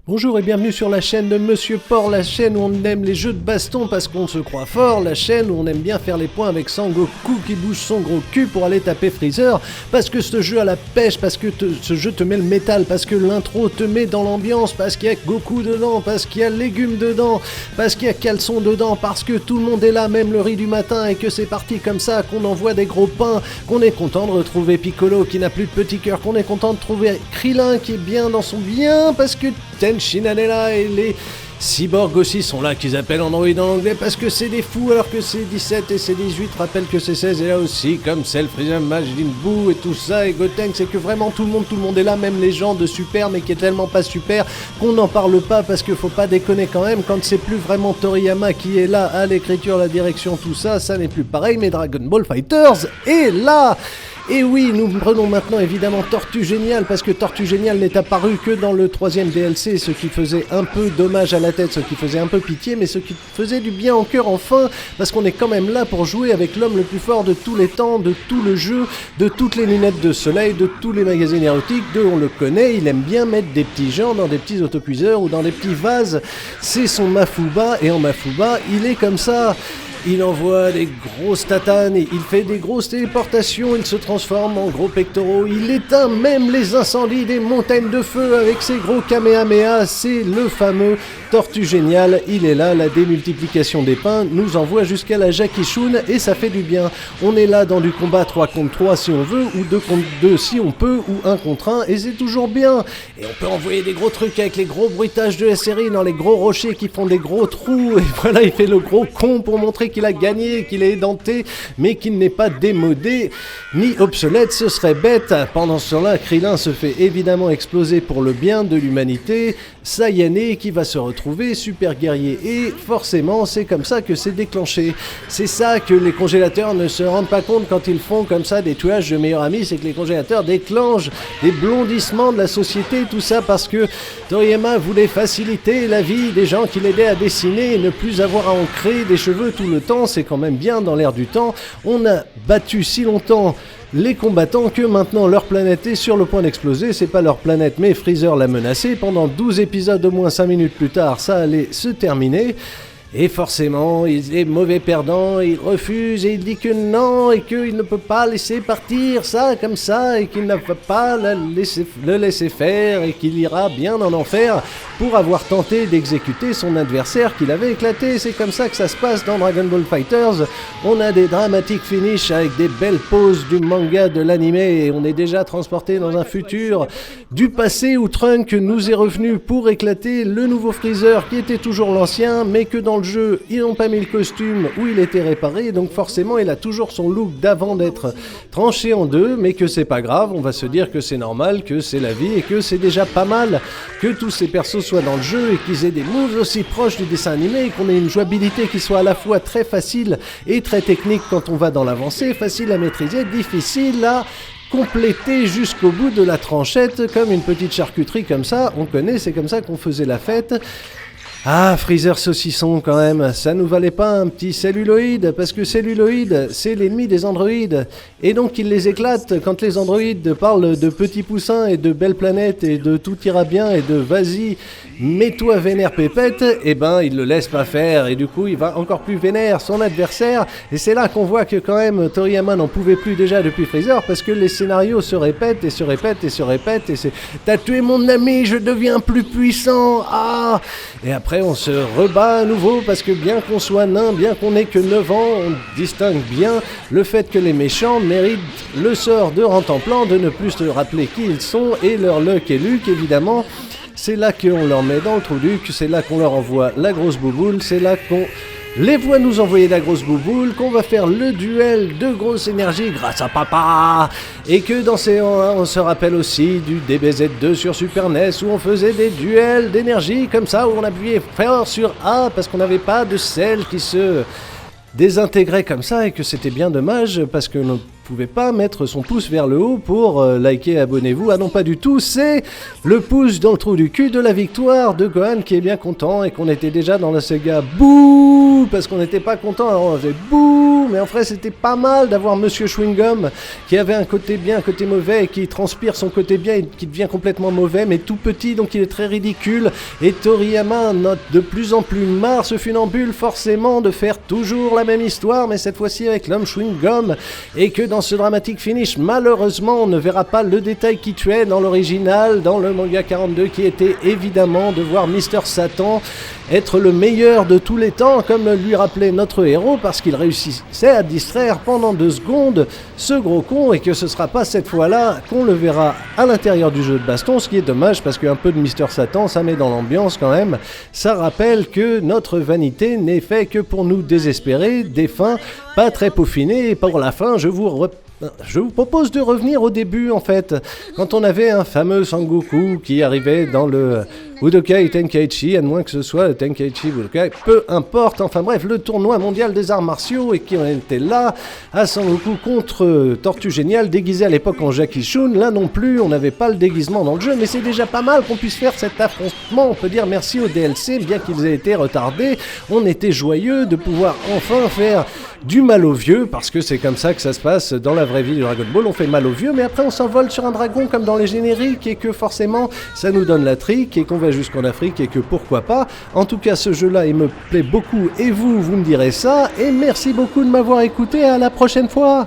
Bonjour et bienvenue sur la chaîne de Monsieur Porc, la chaîne où on aime les jeux de baston parce qu'on se croit fort, la chaîne où on aime bien faire les points avec Sangoku qui bouge son gros cul pour aller taper Freezer, parce que ce jeu a la pêche, parce que ce jeu te met le métal, parce que l'intro te met dans l'ambiance, parce qu'il y a Goku dedans, parce qu'il y a légumes dedans, parce qu'il y a caleçon dedans, parce que tout le monde est là, même le riz du matin, et que c'est parti comme ça, qu'on envoie des gros pains, qu'on est content de retrouver Piccolo qui n'a plus de petit cœur, qu'on est content de trouver Krillin qui est bien dans son bien, parce que Tenshinhan est là et les cyborgs aussi sont là, qu'ils appellent Android en anglais parce que c'est des fous alors que c'est 17 et c'est 18, rappelle que c'est 16 et là aussi comme Cell, Freezer, Majin Buu et tout ça et Goten, c'est que vraiment tout le monde est là, même les gens de super mais qui est tellement pas super qu'on n'en parle pas parce que faut pas déconner quand même, quand c'est plus vraiment Toriyama qui est là à l'écriture, la direction, tout ça, ça n'est plus pareil, mais Dragon Ball FighterZ est là. Et oui, nous prenons maintenant évidemment Tortue Géniale, parce que Tortue Géniale n'est apparu que dans le 3e DLC, ce qui faisait un peu dommage à la tête, ce qui faisait un peu pitié, mais ce qui faisait du bien en cœur enfin, parce qu'on est quand même là pour jouer avec l'homme le plus fort de tous les temps, de tout le jeu, de toutes les lunettes de soleil, de tous les magazines érotiques, on le connaît, il aime bien mettre des petits gens dans des petits autocuiseurs ou dans des petits vases, c'est son Mafuba, et en Mafuba, il est comme ça. Il envoie des grosses tatanes, il fait des grosses téléportations, il se transforme en gros pectoraux, il éteint même les incendies des montagnes de feu avec ses gros Kamehameha, c'est le fameux Tortue Géniale, il est là, la démultiplication des pains nous envoie jusqu'à la Jackie Chun et ça fait du bien. On est là dans du combat 3 contre 3 si on veut, ou 2 contre 2 si on peut, ou 1 contre 1, et c'est toujours bien. Et on peut envoyer des gros trucs avec les gros bruitages de la série dans les gros rochers qui font des gros trous, et voilà, il fait le gros con pour montrer qu'il a gagné, qu'il est édenté, mais qu'il n'est pas démodé ni obsolète, ce serait bête. Pendant ce temps-là, Krillin se fait évidemment exploser pour le bien de l'humanité, Saiyane qui va se retrouver super guerrier, et forcément c'est comme ça que c'est déclenché. C'est ça que les congélateurs ne se rendent pas compte quand ils font comme ça des tuages de meilleurs amis, c'est que les congélateurs déclenchent des blondissements de la société, tout ça parce que Toriyama voulait faciliter la vie des gens qui l'aidaient à dessiner et ne plus avoir à en créer des cheveux tout le temps, c'est quand même bien dans l'air du temps. On a battu si longtemps les combattants que maintenant leur planète est sur le point d'exploser, c'est pas leur planète mais Freezer l'a menacé, pendant 12 épisodes au moins 5 minutes plus tard ça allait se terminer. Et forcément, il est mauvais perdant, il refuse et il dit que non et qu'il ne peut pas laisser partir ça comme ça et qu'il ne va pas le laisser faire et qu'il ira bien en enfer pour avoir tenté d'exécuter son adversaire qu'il avait éclaté. C'est comme ça que ça se passe dans Dragon Ball FighterZ. On a des dramatiques finishes avec des belles poses du manga, de l'animé et on est déjà transporté dans un futur du passé où Trunks nous est revenu pour éclater le nouveau Freezer qui était toujours l'ancien mais que dans le jeu, ils n'ont pas mis le costume où il était réparé, donc forcément il a toujours son look d'avant d'être tranché en deux, mais que c'est pas grave, on va se dire que c'est normal, que c'est la vie et que c'est déjà pas mal que tous ces persos soient dans le jeu et qu'ils aient des moves aussi proches du dessin animé et qu'on ait une jouabilité qui soit à la fois très facile et très technique quand on va dans l'avancée, facile à maîtriser, difficile à compléter jusqu'au bout de la tranchette comme une petite charcuterie comme ça, on connaît, c'est comme ça qu'on faisait la fête. Ah, Freezer saucisson quand même, ça nous valait pas un petit celluloïde, parce que celluloïde, c'est l'ennemi des androïdes. Et donc il les éclate quand les androïdes parlent de petits poussins et de belles planètes et de tout ira bien et de vas-y, mets-toi vénère pépette, et ben il le laisse pas faire et du coup il va encore plus vénère son adversaire. Et c'est là qu'on voit que quand même Toriyama n'en pouvait plus déjà depuis Freezer, parce que les scénarios se répètent et se répètent et se répètent et c'est « T'as tué mon ami, je deviens plus puissant, ah !» Et après on se rebat à nouveau parce que bien qu'on soit nain, bien qu'on n'ait que 9 ans, on distingue bien le fait que les méchants méritent le sort de Rantanplan de ne plus se rappeler qui ils sont et leur Luck et Luke évidemment. C'est là qu'on leur met dans le trou du cul, c'est là qu'on leur envoie la grosse bouboule, c'est là qu'on les voit nous envoyer la grosse bouboule, qu'on va faire le duel de grosse énergie grâce à papa, et que dans ces 1 on se rappelle aussi du DBZ2 sur Super NES où on faisait des duels d'énergie comme ça, où on appuyait fort sur A parce qu'on n'avait pas de sel qui se désintégrait comme ça et que c'était bien dommage parce que ne pouvait pas mettre son pouce vers le haut pour liker, abonnez-vous. Ah non, pas du tout, c'est le pouce dans le trou du cul de la victoire de Gohan qui est bien content et qu'on était déjà dans la saga bouh parce qu'on n'était pas content, alors on faisait bouh beaucoup, mais en vrai c'était pas mal d'avoir Monsieur Chewing-Gum qui avait un côté bien, un côté mauvais, et qui transpire son côté bien et qui devient complètement mauvais, mais tout petit, donc il est très ridicule. Et Toriyama note de plus en plus marre ce funambule forcément de faire toujours la même histoire, mais cette fois-ci avec l'homme Chewing-Gum, et que dans ce dramatique finish, malheureusement, on ne verra pas le détail qui tuait dans l'original, dans le manga 42, qui était évidemment de voir Mister Satan être le meilleur de tous les temps, comme lui rappelait notre héros, parce qu'il réussissait à distraire pendant 2 secondes ce gros con, et que ce sera pas cette fois-là qu'on le verra à l'intérieur du jeu de baston, ce qui est dommage parce qu'un peu de Mister Satan, ça met dans l'ambiance quand même. Ça rappelle que notre vanité n'est fait que pour nous désespérer, des fins pas très peaufinées, et pour la fin, je vous propose de revenir au début en fait, quand on avait un fameux Sangoku qui arrivait dans le Budokai Tenkaichi, à moins que ce soit le Tenkaichi Budokai, peu importe, enfin bref, le tournoi mondial des arts martiaux, et qui en était là à Sangoku contre Tortue Géniale, déguisé à l'époque en Jackie Chun. Là non plus, on n'avait pas le déguisement dans le jeu, mais c'est déjà pas mal qu'on puisse faire cet affrontement. On peut dire merci au DLC, bien qu'ils aient été retardés. On était joyeux de pouvoir enfin faire du mal aux vieux, parce que c'est comme ça que ça se passe dans la vraie vie du Dragon Ball. On fait mal aux vieux, mais après on s'envole sur un dragon comme dans les génériques, et que forcément ça nous donne la trique, et qu'on va jusqu'en Afrique, et que pourquoi pas. En tout cas, ce jeu-là, il me plaît beaucoup, et vous me direz ça, et merci beaucoup de m'avoir écouté, à la prochaine fois.